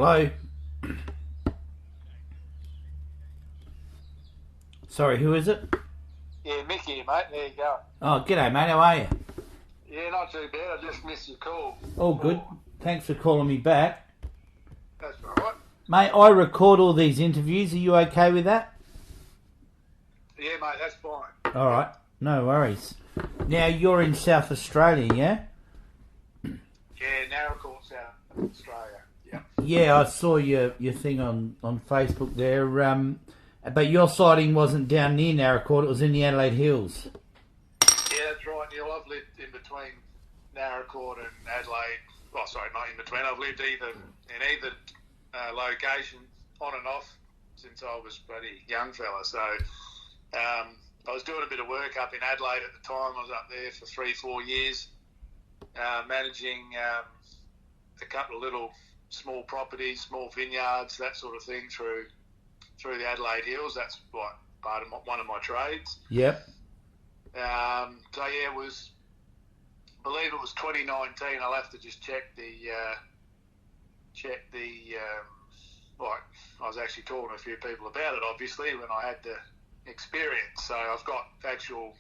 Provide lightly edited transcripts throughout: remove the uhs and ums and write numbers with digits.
Hello? Sorry, who is it? Yeah, Mick here, mate. There you go. Oh, g'day, mate. How are you? Yeah, not too bad. I just missed your call. All good. Thanks for calling me back. That's all right. Mate, I record all these interviews. Are you okay with that? Yeah, mate, that's fine. All right. No worries. Now, you're in South Australia, yeah? Yeah, Narracourt, South Australia. Yeah. Yeah, I saw your thing on Facebook there. But your sighting wasn't down near Narracourt. It was in the Adelaide Hills. Yeah, that's right, Neil. I've lived in between Narracourt and Adelaide. Well, sorry, not in between. I've lived in either location, on and off, since I was a bloody young fella. So I was doing a bit of work up in Adelaide at the time. I was up there for 3-4 years, managing a couple of little small properties, small vineyards, that sort of thing through the Adelaide Hills. That's like part of one of my trades. Yep. So yeah, I believe it was 2019. I'll have to just check the like, I was actually talking to a few people about it, obviously, when I had the experience. So I've got actual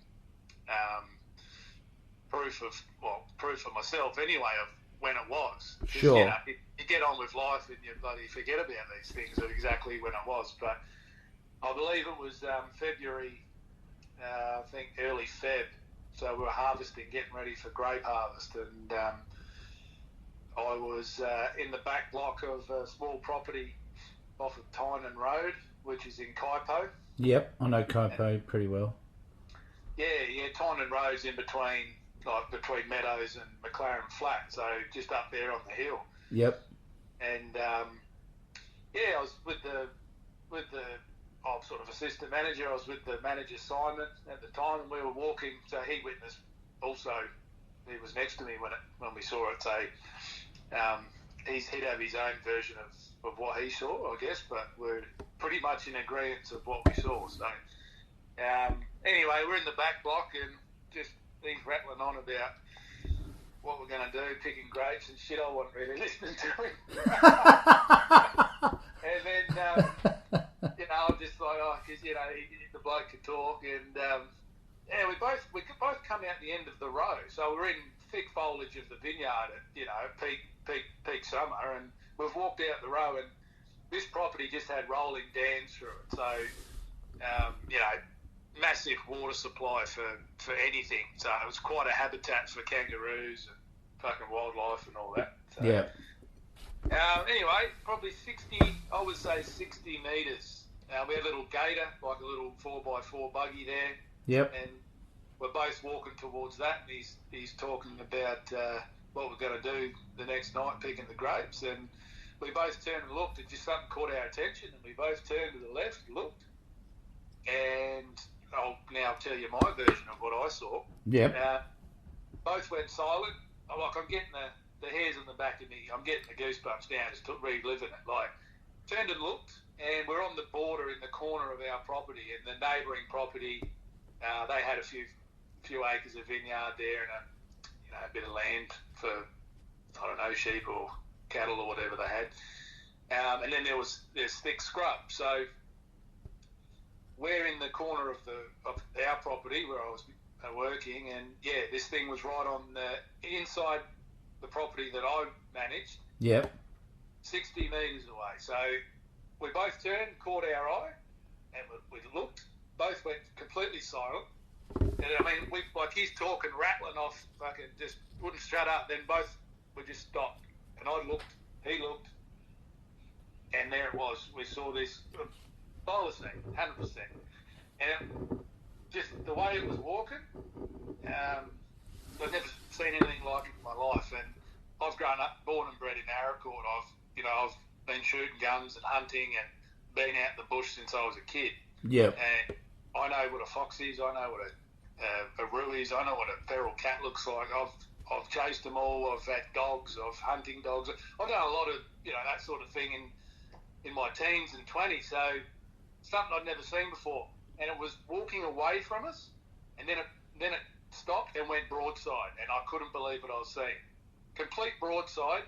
proof of myself anyway of when it was. Sure. You know, you get on with life and you bloody forget about these things of exactly when it was. But I believe it was February, I think early Feb. So we were harvesting, getting ready for grape harvest, and I was in the back block of a small property off of Tynan Road, which is in Kuitpo. Yep, I know Kuitpo pretty well. Yeah, Tynan Road's in between Meadows and McLaren Flat, so just up there on the hill. Yep. And yeah, I was with the sort of assistant manager. I was with the manager Simon at the time, and we were walking. So he witnessed also. He was next to me when we saw it. So he'd have his own version of what he saw, I guess, but we're pretty much in agreement of what we saw. So anyway, we're in the back block and just he's rattling on about what we're going to do, picking grapes and shit. I wasn't really listening to him. And then, I'm just like, because, the bloke could talk. And, we could both come out the end of the row. So we're in thick foliage of the vineyard at, peak summer. And we've walked out the row, and this property just had rolling dams through it. So, massive water supply for anything. So it was quite a habitat for kangaroos and fucking wildlife and all that. So, yeah. Anyway, probably 60 metres. We had a little gator, like a little 4x4 buggy there. Yep. And we're both walking towards that, and he's talking about what we're going to do the next night, picking the grapes. And we both turned and looked, and just something caught our attention, and we both turned to the left, looked, and I'll now tell you my version of what I saw. Yep. Both went silent. I'm getting the hairs on the back of me. I'm getting the goosebumps now just reliving it. Like, turned and looked, and we're on the border in the corner of our property, and the neighbouring property, they had a few acres of vineyard there and a bit of land for, I don't know, sheep or cattle or whatever they had. And then there's thick scrub. So we're in the corner of our property where I was working, and yeah, this thing was right on the inside the property that I managed. Yep. 60 metres away. So we both turned, caught our eye, and we looked. Both went completely silent. And I mean, he's talking, rattling off, fucking just wouldn't shut up. Then we just stopped, and I looked, he looked, and there it was. We saw this Thylacine, 100%. And just the way it was walking, I've never seen anything like it in my life. And I've grown up, born and bred in Narracourt. I've been shooting guns and hunting and been out in the bush since I was a kid. Yeah. And I know what a fox is. I know what a roo is. I know what a feral cat looks like. I've chased them all. I've had dogs. I've hunting dogs. I've done a lot of that sort of thing in my teens and 20s. So something I'd never seen before. And it was walking away from us, and then it stopped and went broadside, and I couldn't believe what I was seeing. Complete broadside,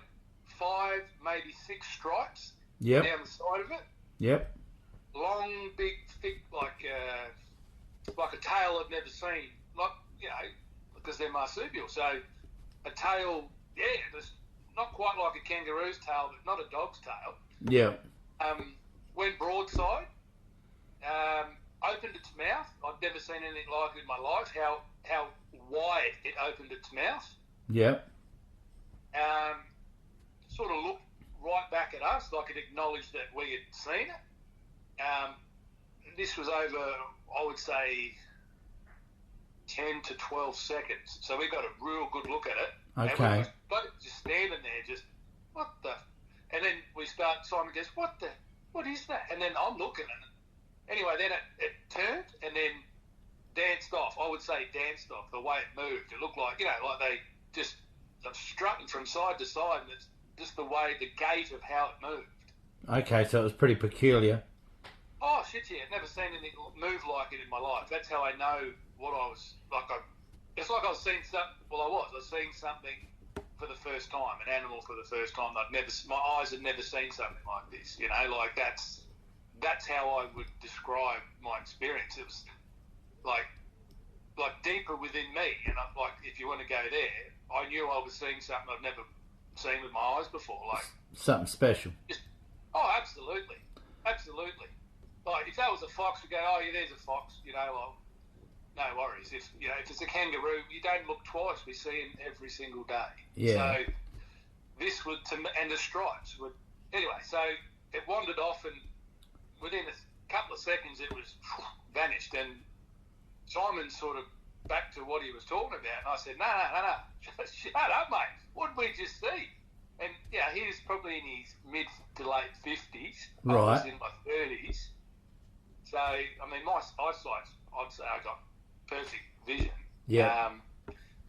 5, maybe 6 stripes Yep. down the side of it. Yep. Long, big, thick, like a tail I've never seen. Not, because they're marsupial. So a tail, just not quite like a kangaroo's tail, but not a dog's tail. Yeah. Went broadside. Opened its mouth. I've never seen anything like it in my life. How wide it opened its mouth. Yep. Sort of looked right back at us, like it acknowledged that we had seen it. This was over, I would say, 10 to 12 seconds. So we got a real good look at it. Okay. And we were both just standing there, just, what the? And then Simon goes, what is that? And then I'm looking at it. Anyway, then it turned and then danced off. I would say danced off the way it moved. It looked like, like they just strutting from side to side, and it's just the gait of how it moved. Okay, so it was pretty peculiar. Oh, shit, yeah. I've never seen anything move like it in my life. That's how I know what I was, it's like I was seeing something, I was seeing something for the first time, an animal for the first time. My eyes had never seen something like this, that's how I would describe my experience. It was like deeper within me, and if you want to go there, I knew I was seeing something I've never seen with my eyes before, something special. Absolutely. Like if that was a fox, we go, oh yeah, there's a fox, no worries. If it's a kangaroo, you don't look twice. We see them every single day. Yeah. So this would, and the stripes would. Anyway, so it wandered off, and within a couple of seconds, it was vanished. And Simon sort of back to what he was talking about, and I said, no, shut up, mate. What did we just see? And he was probably in his mid to late 50s. Right. I was in my 30s. So my eyesight's, I'd say I got perfect vision. Yeah.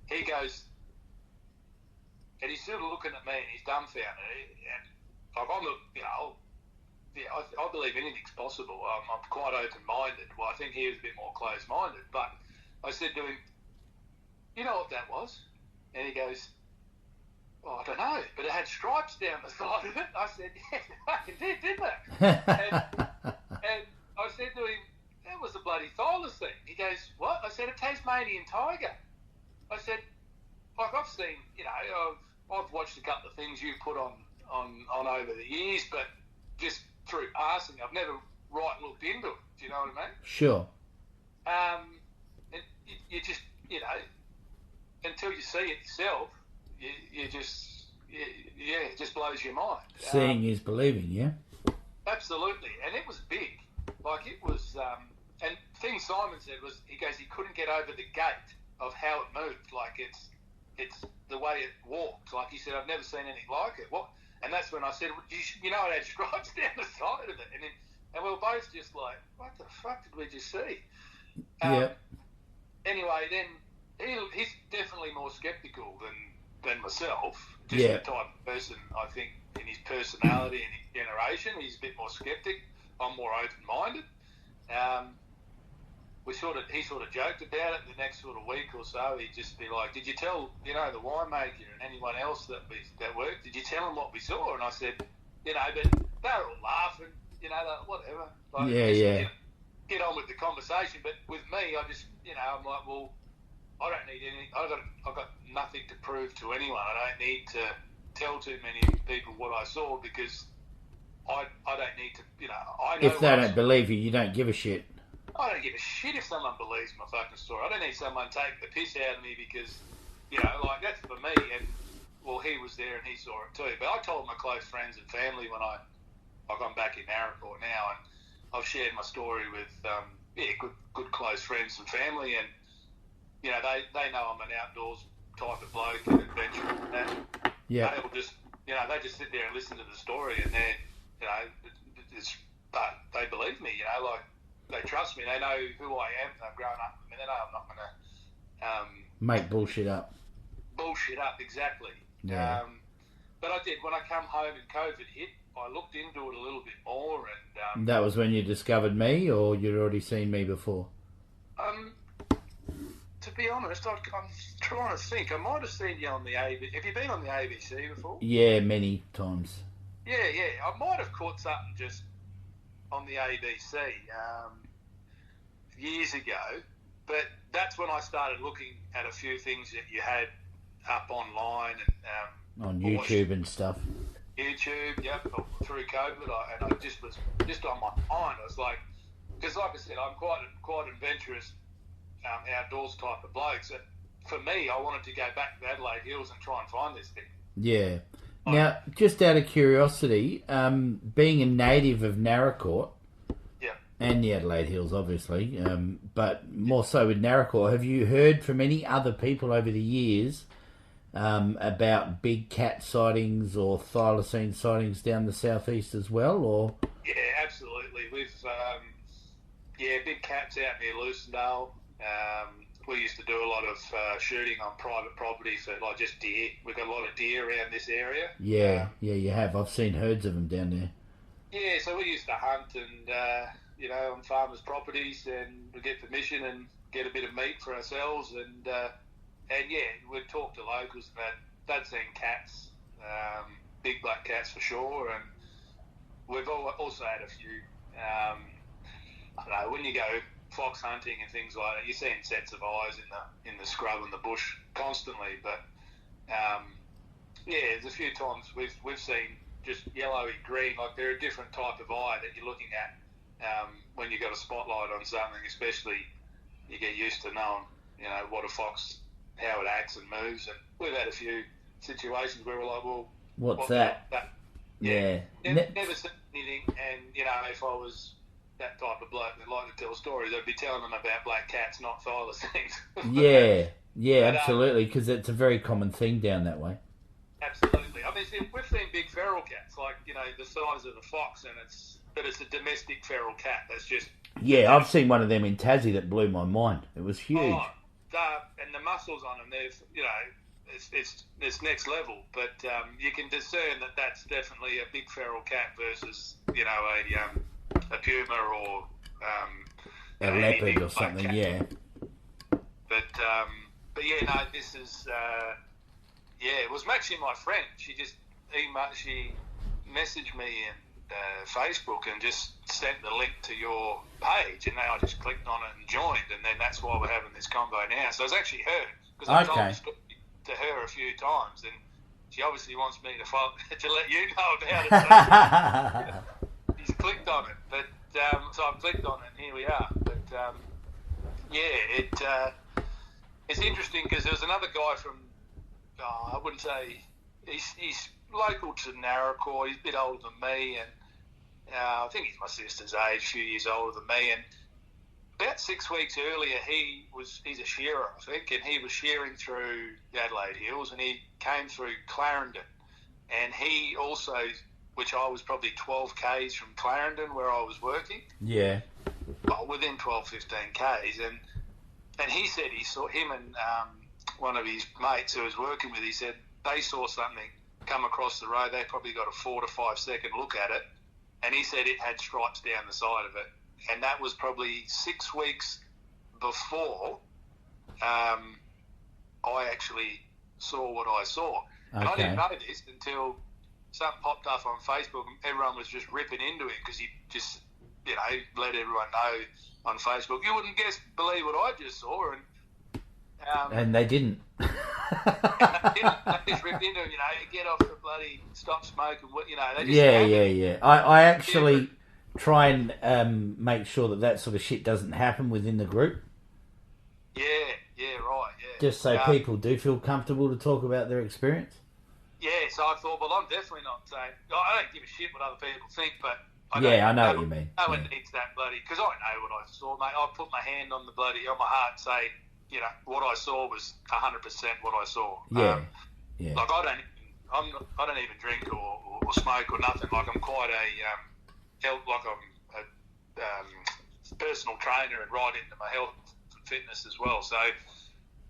He goes, and he's sort of looking at me, and he's dumbfounded. And I believe anything's possible. I'm quite open-minded. Well, I think he was a bit more closed-minded. But I said to him, you know what that was? And he goes, oh, I don't know, but it had stripes down the side of it. I said, yeah, it fucking did, didn't it? and I said to him, that was a bloody Thylacine. He goes, what? I said, a Tasmanian tiger. I said, I've seen, I've watched a couple of things you put on over the years, but just through passing, I've never looked into it. Do you know what I mean? Sure. And you just, until you see it yourself, it just blows your mind. Seeing is believing, yeah? Absolutely. And it was big. Like it was, and the thing Simon said was, he goes, he couldn't get over the gait of how it moved. Like it's the way it walked. Like he said, I've never seen anything like it. What? And that's when I said, it had stripes down the side of it. And we were both just like, what the fuck did we just see? Yeah. Anyway, then he's definitely more sceptical than myself. Just the type of person, I think, in his personality and his generation, he's a bit more sceptic. I'm more open-minded. He sort of joked about it the next sort of week or so. He'd just be like, did you tell, the winemaker and anyone else that worked, did you tell them what we saw? And I said, but they were all laughing, whatever. Like, get on with the conversation. But with me, I just, I'm like, well, I don't need anything. I've got nothing to prove to anyone. I don't need to tell too many people what I saw because I don't need to, I know. If they don't believe you, you don't give a shit. I don't give a shit if someone believes my fucking story. I don't need someone taking the piss out of me because, that's for me. And, well, he was there and he saw it too. But I told my close friends and family when I'm back in Narracor now, and I've shared my story with, good close friends and family, and, they know I'm an outdoors type of bloke and adventurer and that. Yeah. They will just, they just sit there and listen to the story, and they're, but they believe me, they trust me. They know who I am. They've grown up with me. They know I'm not going to make bullshit up. Bullshit up, exactly. Yeah. But I did. When I come home and COVID hit, I looked into it a little bit more. And that was when you discovered me, or you'd already seen me before? To be honest, I'm trying to think. I might have seen you on the ABC. Have you been on the ABC before? Yeah, many times. Yeah. I might have caught something just on the ABC years ago, but that's when I started looking at a few things that you had up online and on YouTube and stuff. YouTube, yep, through COVID, and I just was on my mind. I was like, because like I said, I'm quite adventurous, outdoors type of bloke. So for me, I wanted to go back to Adelaide Hills and try and find this thing. Yeah. Now, just out of curiosity, being a native of Narracourt, and the Adelaide Hills, obviously, but more so with Narracourt, have you heard from any other people over the years about big cat sightings or thylacine sightings down the southeast as well? Or yeah, absolutely. We've big cats out near Lucendale. We used to do a lot of shooting on private property for like just deer. We've got a lot of deer around this area. Yeah, you have. I've seen herds of them down there. Yeah, so we used to hunt and on farmers' properties, and we get permission and get a bit of meat for ourselves, and we'd talk to locals about they'd seen cats, big black cats for sure, and we've also had a few. I don't know, when you go fox hunting and things like that, you're seeing sets of eyes in the scrub and the bush constantly. But there's a few times we've seen just yellowy green, like they're a different type of eye that you're looking at when you got a spotlight on something. Especially, you get used to knowing what a fox, how it acts and moves. And we've had a few situations where we're like, well, what's that? Yeah. Never seen anything, and if I was that type of bloke that like to tell stories, I'd be telling them about black cats, not thylacines. Yeah, absolutely, because it's a very common thing down that way. Absolutely. I mean, we've seen big feral cats, like the size of a fox, but it's a domestic feral cat. That's just I've seen one of them in Tassie that blew my mind. It was huge. And the muscles on them, they've it's next level. But you can discern that that's definitely a big feral cat versus a puma or a leopard or something. Cat. Yeah. But this is it was actually my friend. She messaged me in Facebook and just sent the link to your page, and then I just clicked on it and joined, and then that's why we're having this convo now. So it's actually her, because I've told the story to her a few times, and she obviously wants me to let you know about it. So she's clicked on it, but so I've clicked on it, and here we are. But it's interesting because there was another guy from I wouldn't say he's local to Narracourt. He's a bit older than me, and I think he's my sister's age, a few years older than me. And about 6 weeks earlier, he's a shearer, I think, and he was shearing through the Adelaide Hills, and he came through Clarendon. And he also, which I was probably 12 k's from Clarendon where I was working. Yeah. Well, within 12, 15 k's, and he said he saw him and one of his mates who was working with. He said they saw something come across the road. They probably got a 4 to 5 second look at it, and he said it had stripes down the side of it, and that was probably 6 weeks before I actually saw what I saw. And I didn't know this until something popped up on Facebook, and everyone was just ripping into it because he just let everyone know on Facebook. You wouldn't believe what I just saw, and they didn't. They just ripped into it, get off the bloody, stop smoking, they just Yeah. I actually try and make sure that sort of shit doesn't happen within the group. Yeah, right, yeah. Just so people do feel comfortable to talk about their experience. Yeah, so I thought, well, I'm definitely not saying, I don't give a shit what other people think, but I know what you mean. No one needs that bloody, because I know what I saw, mate. I put my hand on my heart and say, what I saw was 100% what I saw. Yeah. Like I don't even drink or smoke or nothing. Like I'm quite I'm a personal trainer and right into my health and fitness as well. So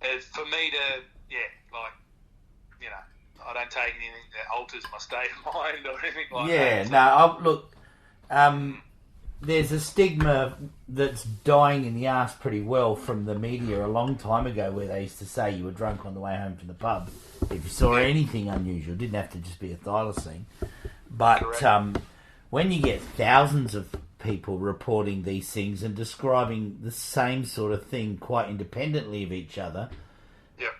for me to I don't take anything that alters my state of mind or anything like that. Yeah. No. Look. there's a stigma that's dying in the arse pretty well from the media a long time ago, where they used to say you were drunk on the way home from the pub if you saw anything unusual. It didn't have to just be a thylacine. But when you get thousands of people reporting these things and describing the same sort of thing quite independently of each other,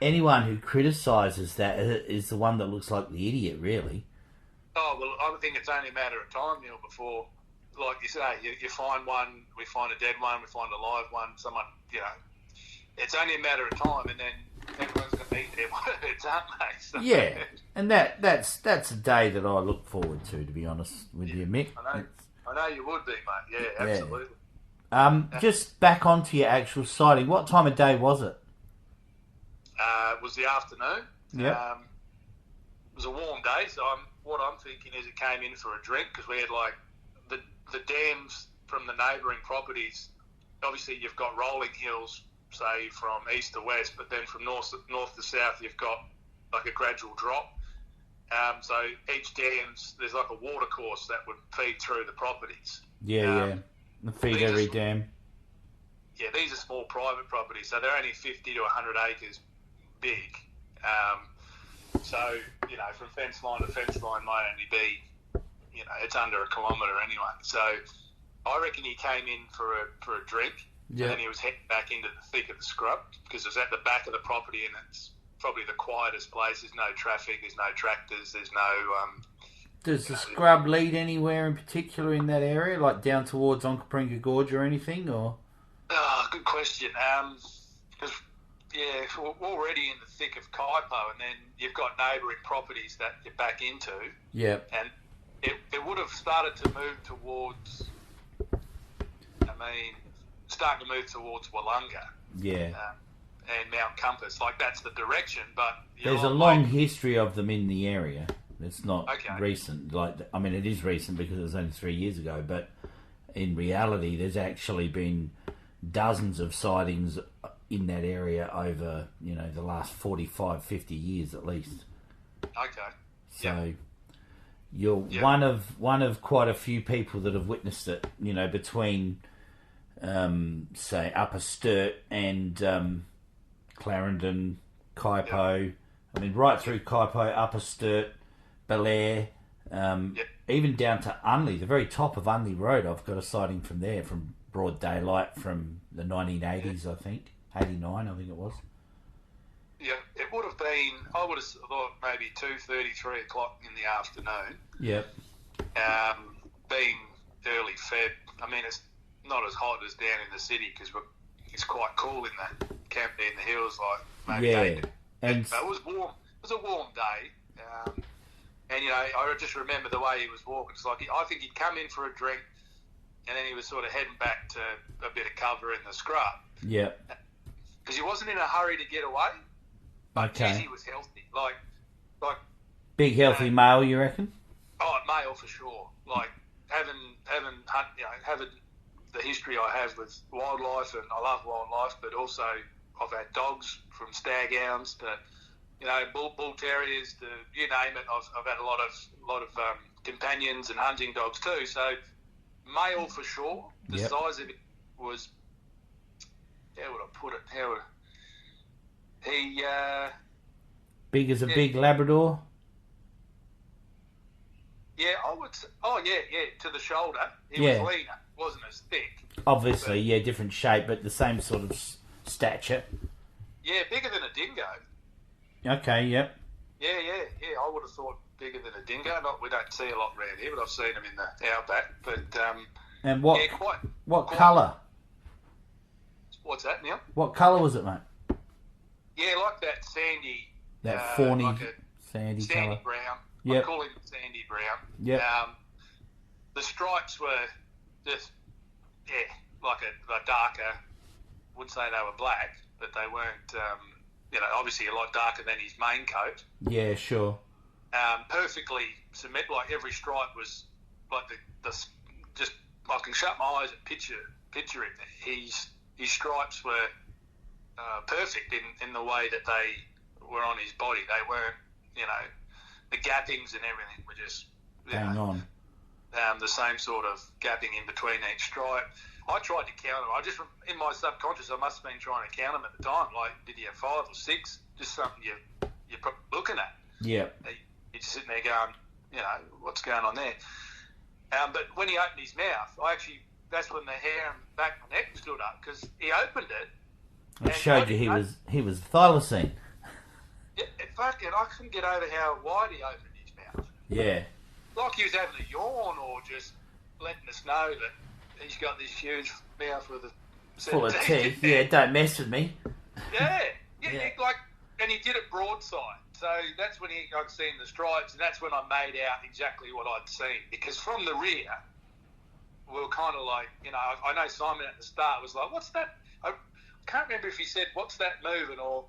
anyone who criticises that is the one that looks like the idiot, really. Oh, well, I think it's only a matter of time, Neil, before, like you say, you find one, we find a dead one, we find a live one, someone, it's only a matter of time, and then everyone's going to eat their words, aren't they? So, yeah, and that's a day that I look forward to be honest with you, Mick. I know you would be, mate. Yeah, absolutely. Just back onto your actual sighting. What time of day was it? It was the afternoon. Yeah. It was a warm day, so what I'm thinking is it came in for a drink, because we had like the dams from the neighbouring properties. Obviously, you've got rolling hills, say from east to west, but then from north to south, you've got like a gradual drop. So each dams, there's like a water course that would feed through the properties. Yeah. Feed every dam. Yeah, these are small private properties, so they're only 50 to 100 acres big. So, from fence line to fence line might only be, it's under a kilometre anyway. So I reckon he came in for a drink, and then he was heading back into the thick of the scrub, because it was at the back of the property, and it's probably the quietest place. There's no traffic, there's no tractors, there's no... Does the scrub lead anywhere in particular in that area, like down towards Onkaparinga Gorge or anything, or...? Oh, good question. Because, we're already in the thick of Kuitpo, and then you've got neighbouring properties that you're back into. Yeah. And it would have started to move towards... starting to move towards Wollonga. Yeah. And Mount Compass. Like, that's the direction, but... There's a long history of them in the area. It's not recent. It is recent because it was only 3 years ago, but in reality, there's actually been dozens of sightings in that area over, the last 45, 50 years at least. Okay. So you're one of quite a few people that have witnessed it, between, say, Upper Sturt and Clarendon, Kuitpo. Right through Kuitpo, Upper Sturt, Belair, even down to Unley, the very top of Unley Road. I've got a sighting from there, from broad daylight from the 1980s, I think. 89, I think it was. Yeah, it would have been, I would have thought maybe 2:30, 3 o'clock in the afternoon. Yep. Being early Feb, it's not as hot as down in the city, because it's quite cool in the camp there in the hills, like maybe 8. And it was warm. It was a warm day. And, I just remember the way he was walking. It's like, I think he'd come in for a drink, and then he was sort of heading back to a bit of cover in the scrub. Yeah. Because he wasn't in a hurry to get away. But okay. He was healthy. Like big healthy male, you reckon? Oh, male for sure. Like, having the history I have with wildlife, and I love wildlife, but also I've had dogs from stag hounds to... bull terriers, to you name it. I've had a lot of companions and hunting dogs too. So male for sure. The size of it was, how would I put it? Big as a big Labrador. Yeah, I would. To the shoulder. He was leaner, wasn't as thick. Obviously, different shape, but the same sort of stature. Yeah, bigger than a dingo. Okay, yep. Yeah. I would have thought bigger than a dingo. We don't see a lot around here, but I've seen them in the outback. But and what? Yeah, what colour? What's that, Neil? What colour was it, mate? Yeah, like that sandy. That fawny, like sandy colour. brown. I call him sandy brown. Yeah. The stripes were just like a darker. Wouldn't say they were black, but they weren't. Obviously a lot darker than his main coat. Yeah, sure. Perfectly symmetrical. Like every stripe was like the just. I can shut my eyes and picture it. His stripes were perfect in the way that they were on his body. They weren't, the gappings and everything were just hang on. the same sort of gapping in between each stripe. I tried to count them. I just, in my subconscious, I must have been trying to count them at the time. Like, did you have 5 or 6? Just something you're looking at. Yeah. You're just sitting there going, what's going on there? But when he opened his mouth, that's when the hair on the back of my neck stood up, because he opened it. It showed you he was Thylacine. Yeah, fucking, I couldn't get over how wide he opened his mouth. Yeah. Like he was having a yawn, or just letting us know that he's got this huge mouth with a set full of teeth. Yeah, don't mess with me. Yeah. And he did it broadside. So that's when I'd seen the stripes, and that's when I made out exactly what I'd seen. Because from the rear, we were kind of like, I know Simon at the start was like, what's that? I can't remember if he said, what's that moving or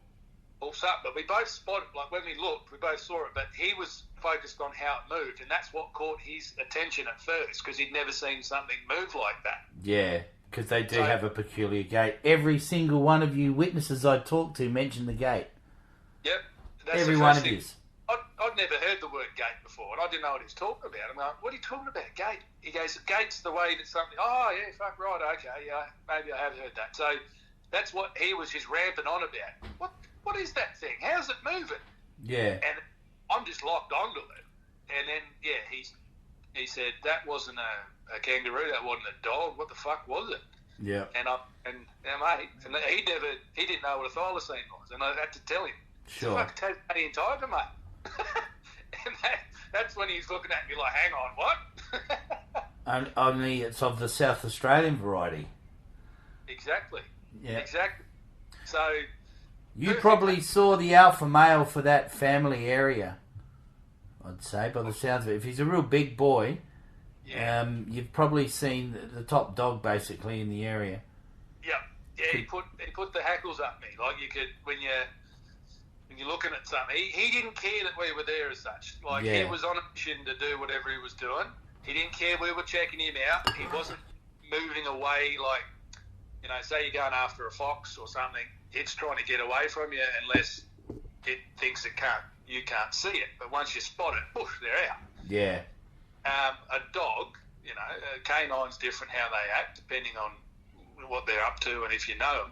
something, but we both spotted, like when we looked, we both saw it, but he was focused on how it moved, and that's what caught his attention at first, because he'd never seen something move like that. Yeah, because they do have a peculiar gait. Every single one of you witnesses I talked to mentioned the gait. Yep. Every one of you. I'd never heard the word gate before, and I didn't know what he was talking about. I'm like, what are you talking about, gate? He goes, gate's the way that something, oh, yeah, fuck, right, okay, yeah, maybe I have heard that. So that's what he was just ramping on about. What is that thing? How's it moving? Yeah. And I'm just locked onto it. And then, yeah, he said, that wasn't a kangaroo, that wasn't a dog, what the fuck was it? Yeah. And mate, and he didn't know what a thylacine was, and I had to tell him. Sure. It's a Tasmanian tiger, mate. And that's when he's looking at me like, hang on, what? Only it's of the South Australian variety. Exactly. Yeah. Exactly. So you probably saw the alpha male for that family area, I'd say, by the sounds of it. If he's a real big boy, yeah. You've probably seen the top dog basically in the area. Yeah. Yeah, he put the hackles up me. Like you could, when you're looking at something, he didn't care that we were there as such. Like, he was on a mission to do whatever he was doing. He didn't care we were checking him out. He wasn't moving away like, say you're going after a fox or something. It's trying to get away from you unless it thinks you can't see it. But once you spot it, poof, they're out. Yeah. A dog, a canine's different how they act depending on what they're up to and if you know them.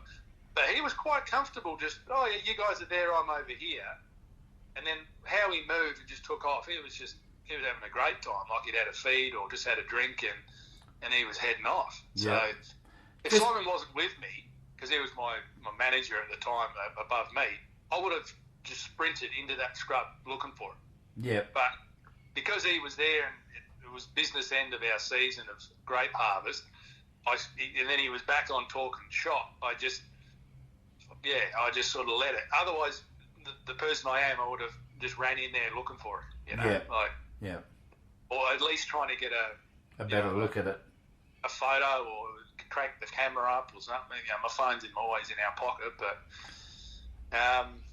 But he was quite comfortable just, oh, yeah, you guys are there, I'm over here. And then how he moved and just took off, he was having a great time. Like he'd had a feed or just had a drink and he was heading off. Yeah. So if Simon wasn't with me, because he was my manager at the time above me, I would have just sprinted into that scrub looking for him. Yeah. But because he was there and it was business end of our season of grape harvest, and then he was back on talking shop, I just sort of let it. Otherwise, the person I am, I would have just ran in there looking for it, or at least trying to get a better look at it, a photo, or crank the camera up or something. My phone's always in our pocket, but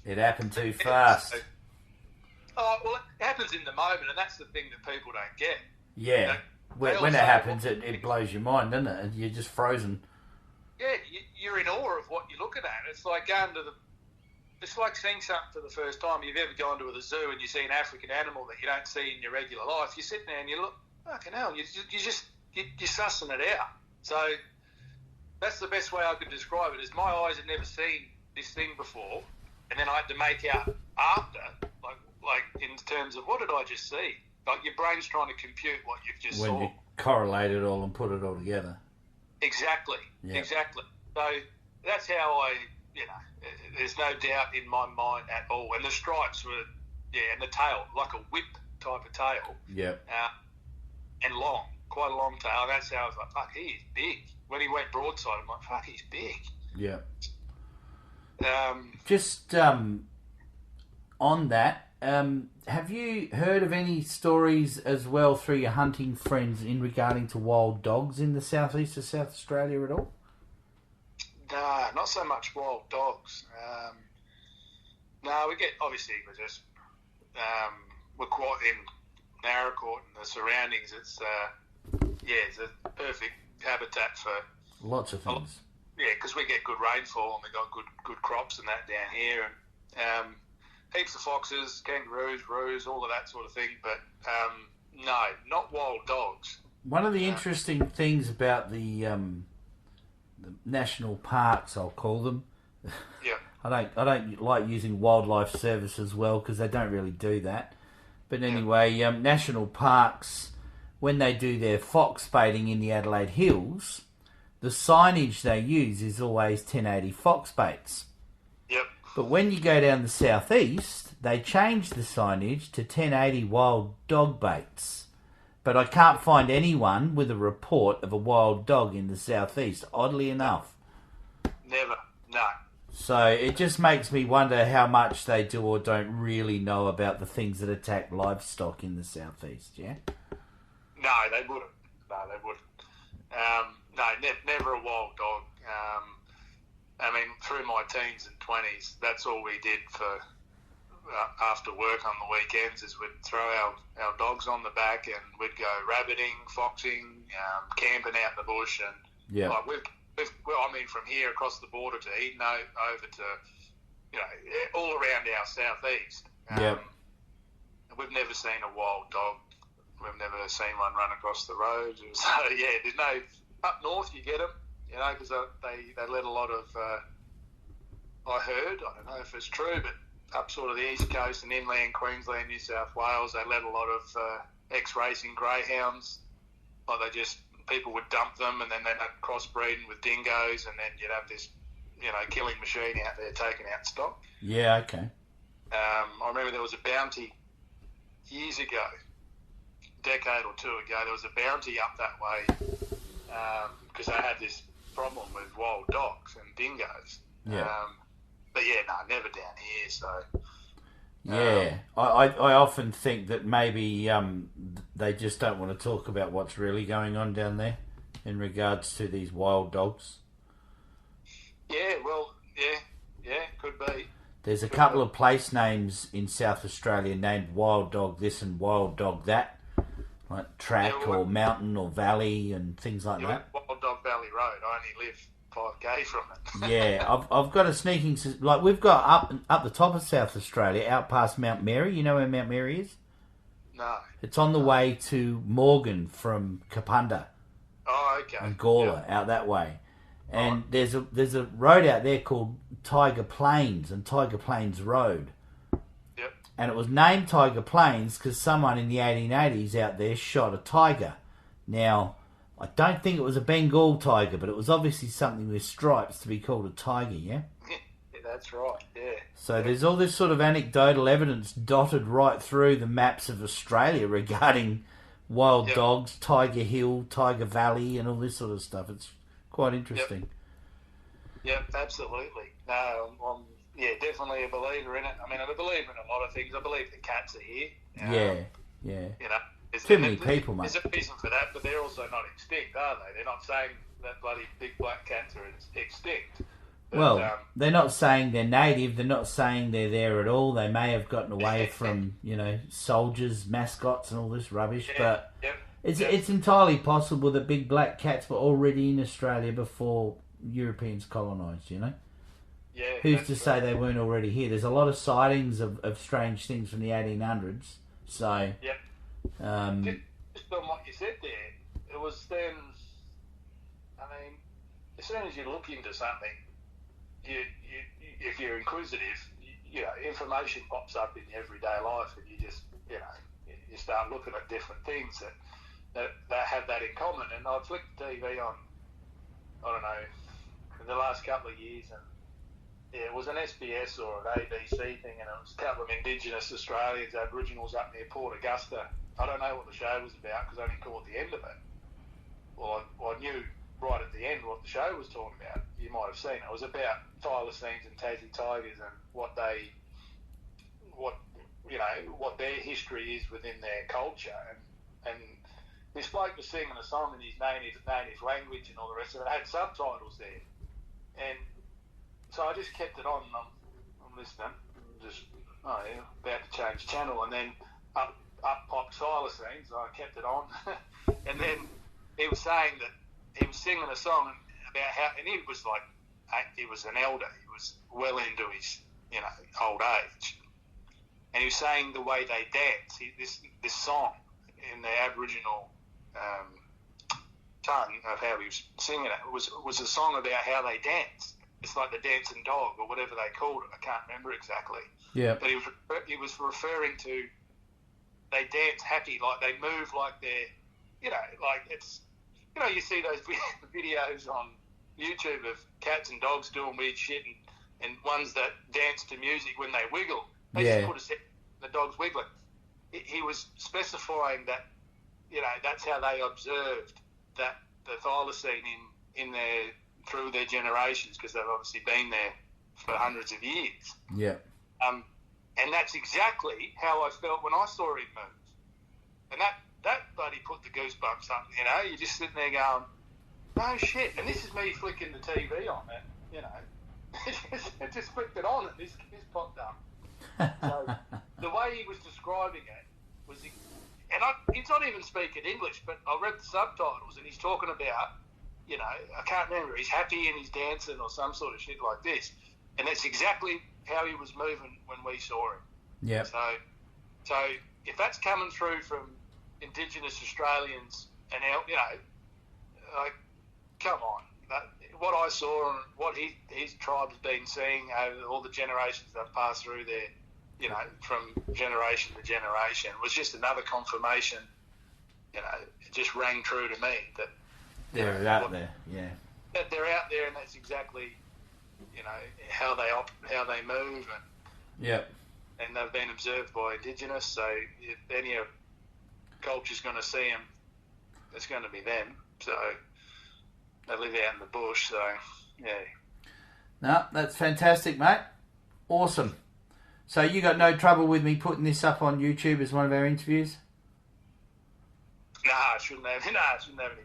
it happened too fast. It happens in the moment, and that's the thing that people don't get. Yeah, when it happens, it blows your mind, doesn't it? And you're just frozen. Yeah, you're in awe of what you're looking at. It's like going to it's like seeing something for the first time. You've ever gone to the zoo and you see an African animal that you don't see in your regular life. You sit there and you look, fucking hell, you're sussing it out. So that's the best way I could describe it. Is my eyes had never seen this thing before, and then I had to make out after, like in terms of what did I just see? Like your brain's trying to compute what you've just saw. When you correlate it all and put it all together. Exactly. So that's how there's no doubt in my mind at all. And the stripes were, and the tail, like a whip type of tail. Yeah. And long, quite a long tail. That's how I was like, fuck, he is big. When he went broadside, I'm like, fuck, he's big. Yeah. Just on that, have you heard of any stories as well through your hunting friends in regarding to wild dogs in the southeast of South Australia at all? Nah, not so much wild dogs. No, we get, obviously, we're quite in Narracourt and the surroundings. It's a perfect habitat for lots of things. Yeah, because we get good rainfall and we got good crops and that down here, and heaps of foxes, kangaroos, roos, all of that sort of thing. But no, not wild dogs. One of the interesting things about the national parks, I'll call them. Yeah. I don't like using wildlife service as well because they don't really do that. But anyway, national parks, when they do their fox baiting in the Adelaide Hills, the signage they use is always 1080 fox baits. Yep. But when you go down the southeast, they change the signage to 1080 wild dog baits. But I can't find anyone with a report of a wild dog in the southeast, oddly enough. Never. No. So it just makes me wonder how much they do or don't really know about the things that attack livestock in the southeast, yeah? No, they wouldn't. No, they wouldn't. Never a wild dog. I mean, through my teens and 20s, that's all we did for after work on the weekends is we'd throw our dogs on the back and we'd go rabbiting, foxing, camping out in the bush. And from here across the border to Eden over to, all around our southeast. We've never seen a wild dog. We've never seen one run across the road. So, there's no... Up north you get them, because they let a lot of... I heard, I don't know if it's true, but up sort of the east coast and inland Queensland, New South Wales, they let a lot of ex-racing greyhounds. People would dump them and then they'd have crossbreeding with dingoes and then you'd have this, killing machine out there taking out stock. Yeah, okay. I remember there was a bounty years ago, a decade or two ago, there was a bounty up that way because they had this problem with wild dogs and dingoes. Yeah. Never down here, so... Yeah, I often think that maybe they just don't want to talk about what's really going on down there in regards to these wild dogs. Yeah, well, could be. There's a couple of place names in South Australia named Wild Dog this and Wild Dog that, like track or mountain or valley and things like that. Wild Dog Valley Road. I only live 5k from it. Yeah, I've got a sneaking... Like, we've got up the top of South Australia, out past Mount Mary. You know where Mount Mary is? No. It's on the way to Morgan from Kapunda. Oh, okay. And Gawler, out that way. And there's a road out there called Tiger Plains and Tiger Plains Road. Yep. And it was named Tiger Plains because someone in the 1880s out there shot a tiger. Now... I don't think it was a Bengal tiger, but it was obviously something with stripes to be called a tiger, yeah? Yeah, that's right, yeah. So there's all this sort of anecdotal evidence dotted right through the maps of Australia regarding wild dogs, Tiger Hill, Tiger Valley, and all this sort of stuff. It's quite interesting. Yep, absolutely. No, I'm definitely a believer in it. I mean, I believe in a lot of things. I believe the cats are here. Yeah. Too many people, mate. There's a reason for that, but they're also not extinct, are they? They're not saying that bloody big black cats are extinct. But, they're not saying they're native. They're not saying they're there at all. They may have gotten away from, soldiers, mascots and all this rubbish. But it's entirely possible that big black cats were already in Australia before Europeans colonised, Yeah. Who's to say they weren't already here? There's a lot of sightings of strange things from the 1800s. So... Just on what you said there, it was then, as soon as you look into something, if you're inquisitive, information pops up in your everyday life and you just, you start looking at different things that have that in common. And I flicked the TV on, I don't know, in the last couple of years and it was an SBS or an ABC thing and it was a couple of Indigenous Australians, Aboriginals up near Port Augusta. I don't know what the show was about because I only caught the end of it. Well, I knew right at the end what the show was talking about. You might have seen it. It was about Thylacines and Tassie tigers and what their history is within their culture. And this bloke was singing a song in his native language and all the rest of it. It had subtitles there. And so I just kept it on and I'm listening. About to change channel and then up popped Thylacine, so I kept it on. And then he was saying that he was singing a song about how, and he was an elder, he was well into his, old age. And he was saying the way they dance, this song in the Aboriginal tongue of how he was singing it was a song about how they dance. It's like the dancing dog or whatever they called it. I can't remember exactly. Yeah. But he was referring to they dance happy, like they move like they're, like it's, you see those videos on YouTube of cats and dogs doing weird shit and ones that dance to music when they wiggle. They just put a set, the dog's wiggling. He was specifying that, that's how they observed that the thylacine in their through their generations, because they've obviously been there for hundreds of years. Yeah. And that's exactly how I felt when I saw him move. And that bloody put the goosebumps up, You're just sitting there going, no shit. And this is me flicking the TV on it, It just flicked it on and this popped up. So the way he was describing it was, he's not even speaking English, but I read the subtitles and he's talking about, I can't remember, he's happy and he's dancing or some sort of shit like this. And that's exactly how he was moving when we saw him. Yeah. So if that's coming through from Indigenous Australians and like, come on. What I saw and what his tribe's been seeing over all the generations they've passed through there, from generation to generation, was just another confirmation. It just rang true to me that they're out there. Yeah. That they're out there, and that's exactly, how they move, and they've been observed by Indigenous. So if any culture's going to see them, it's going to be them. So they live out in the bush. So yeah. No, that's fantastic, mate. Awesome. So you got no trouble with me putting this up on YouTube as one of our interviews? I shouldn't have any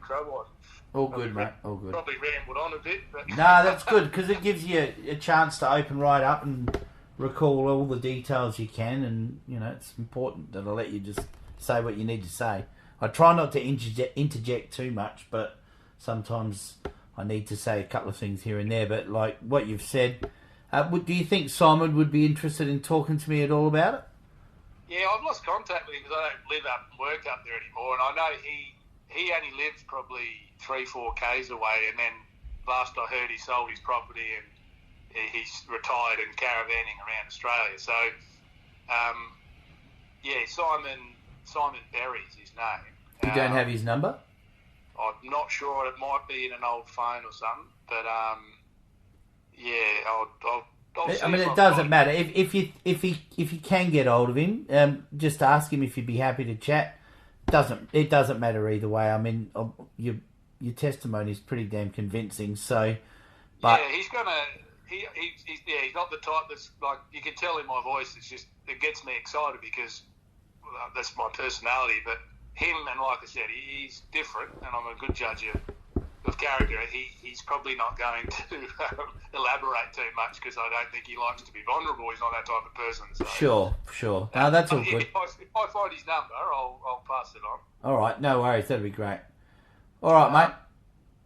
trouble. All good, mate. All good. Probably rambled on a bit, but no, that's good because it gives you a chance to open right up and recall all the details you can, and it's important that I let you just say what you need to say. I try not to interject too much, but sometimes I need to say a couple of things here and there. But like what you've said, do you think Simon would be interested in talking to me at all about it? Yeah, I've lost contact with him because I don't live up and work up there anymore, and I know he only lives probably 3-4 k's away, and then last I heard he sold his property and he's retired and caravanning around Australia. So, Simon Berry's his name. You don't have his number? I'm not sure. It might be in an old phone or something, but I'll I mean, it doesn't matter. If you can get hold of him, just ask him if he'd be happy to chat. It doesn't matter either way. I mean, your testimony is pretty damn convincing. So, but yeah, he's not the type that's like, you can tell in my voice. It gets me excited because that's my personality. But him, and like I said, he's different, and I'm a good judge of character. He's probably not going to elaborate too much because I don't think he likes to be vulnerable. He's not that type of person. So. Sure. No, that's all good. If I find his number, I'll pass it on. All right, no worries. That'd be great. All right, mate.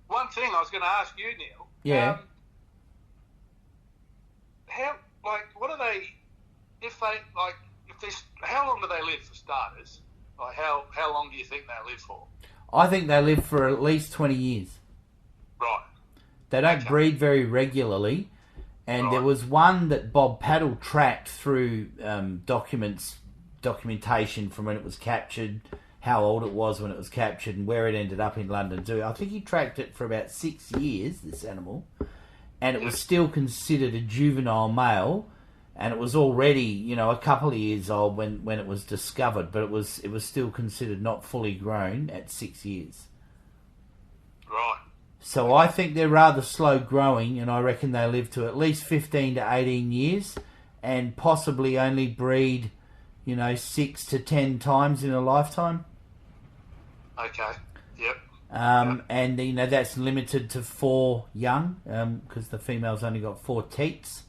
One thing I was going to ask you, Neil. Yeah. What are they? How long do they live for starters? Like, how long do you think they live for? I think they live for at least 20 years. Right. They don't breed very regularly. And there was one that Bob Paddle tracked through documentation from when it was captured, how old it was when it was captured, and where it ended up in London Zoo. I think he tracked it for about 6 years, this animal, and it was still considered a juvenile male, and it was already, a couple of years old when it was discovered, but it was still considered not fully grown at 6 years. Right. So I think they're rather slow growing, and I reckon they live to at least 15 to 18 years, and possibly only breed, 6 to 10 times in a lifetime. Okay. Yep. And that's limited to 4 young, because the female's only got 4 teats.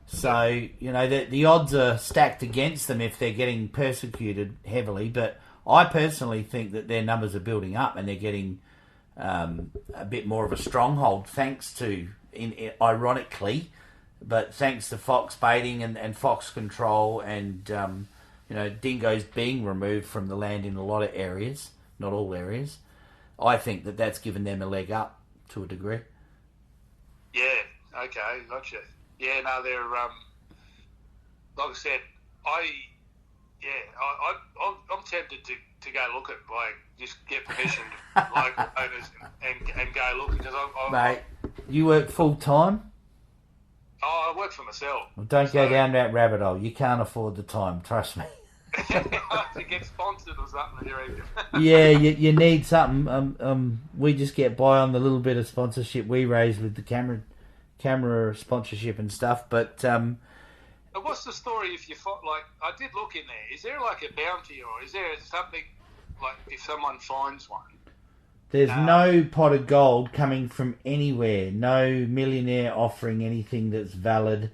So, the odds are stacked against them if they're getting persecuted heavily, but I personally think that their numbers are building up and they're getting a bit more of a stronghold thanks to, ironically, but thanks to fox baiting and fox control and, dingoes being removed from the land in a lot of areas, not all areas. I think that's given them a leg up to a degree. Yeah. Okay. Gotcha. Yeah. No, they're like I said. I'm tempted to go look at, like, just get permission to local owners and go look, because Mate, you work full time? I work for myself. Well, don't go down that rabbit hole. You can't afford the time, trust me. To get sponsored or something, you reckon? Yeah, you need something. We just get by on the little bit of sponsorship we raise with the camera sponsorship and stuff, but what's the story if you like? I did look in there. Is there like a bounty, or is there something like if someone finds one? There's no pot of gold coming from anywhere. No millionaire offering anything that's valid.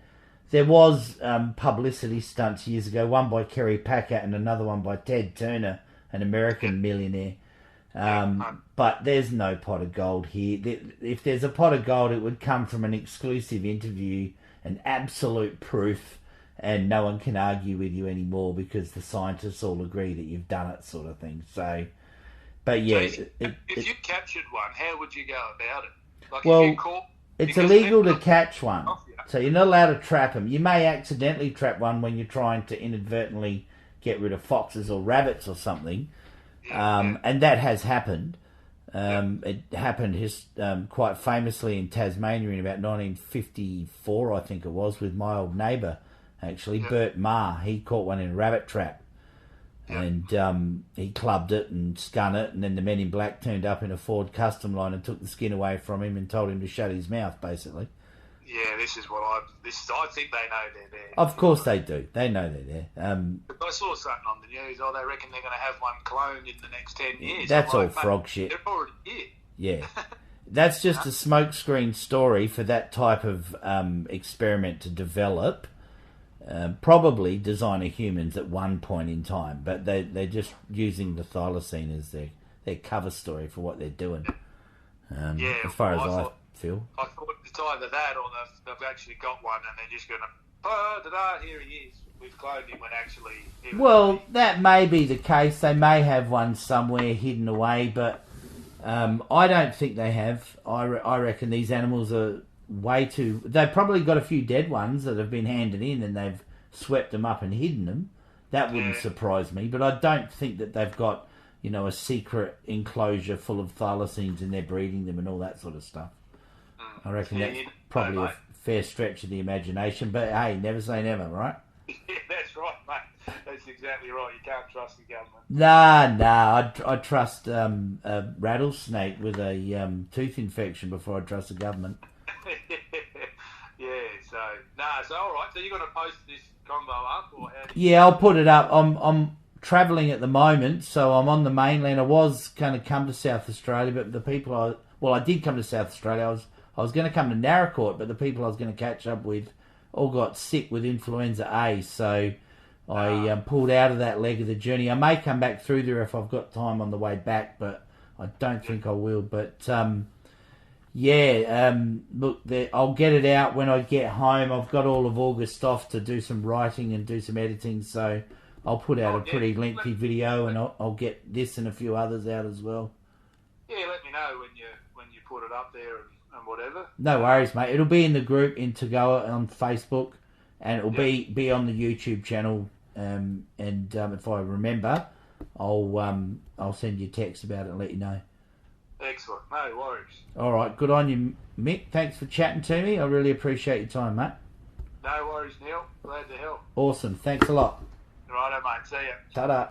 There was publicity stunts years ago, one by Kerry Packer and another one by Ted Turner, an American millionaire. But there's no pot of gold here. If there's a pot of gold, it would come from an exclusive interview, an absolute proof, and no one can argue with you anymore because the scientists all agree that you've done it, sort of thing. So, but yeah. So if you captured one, how would you go about it? Like, well, if you caught, it's illegal to catch one. So you're not allowed to trap them. You may accidentally trap one when you're trying to inadvertently get rid of foxes or rabbits or something. And that has happened. It happened quite famously in Tasmania in about 1954, I think it was, with my old neighbour, actually, Bert Marr. He caught one in a rabbit trap. And he clubbed it and scun it, and then the men in black turned up in a Ford Custom line and took the skin away from him and told him to shut his mouth, basically. Yeah, I think they know they're there. Of course they do. They know they're there. I saw something on the news. They reckon they're going to have one cloned in the next 10 years. That's all frog shit. They're already here. Yeah. That's just a smokescreen story for that type of experiment to develop. Probably designer humans at one point in time, but they're just using the Thylacine as their cover story for what they're doing. As far as I feel. I thought it's either that or they've actually got one and they're just going to, here he is. We've cloned him when actually... Well, that may be the case. They may have one somewhere hidden away, but I don't think they have. I reckon these animals are way too... They've probably got a few dead ones that have been handed in and they've swept them up and hidden them. That wouldn't surprise me, but I don't think that they've got, a secret enclosure full of thylacines and they're breeding them and all that sort of stuff. I reckon that's probably a fair stretch of the imagination, but hey, never say never, right? Yeah, that's right, mate. That's exactly right. You can't trust the government. Nah. I trust a rattlesnake with a tooth infection before I trust the government. So all right. So you're going to post this combo up, or how? Yeah, I'll put it up. I'm travelling at the moment, so I'm on the mainland. I was going to come to South Australia, but the people I did come to South Australia. I was going to come to Naracoorte, but the people I was going to catch up with all got sick with influenza A, so I pulled out of that leg of the journey. I may come back through there if I've got time on the way back, but I don't think I will. But look, I'll get it out when I get home. I've got all of August off to do some writing and do some editing, so I'll put out a pretty lengthy video, and I'll get this and a few others out as well. Yeah, let me know when you put it up there and whatever. No worries, mate. It'll be in the group in Tagoa on Facebook, and it'll be on the YouTube channel. If I remember, I'll send you a text about it and let you know. Excellent. No worries. All right. Good on you, Mick. Thanks for chatting to me. I really appreciate your time, mate. No worries, Neil. Glad to help. Awesome. Thanks a lot. Righto, mate. See ya. Ta-da.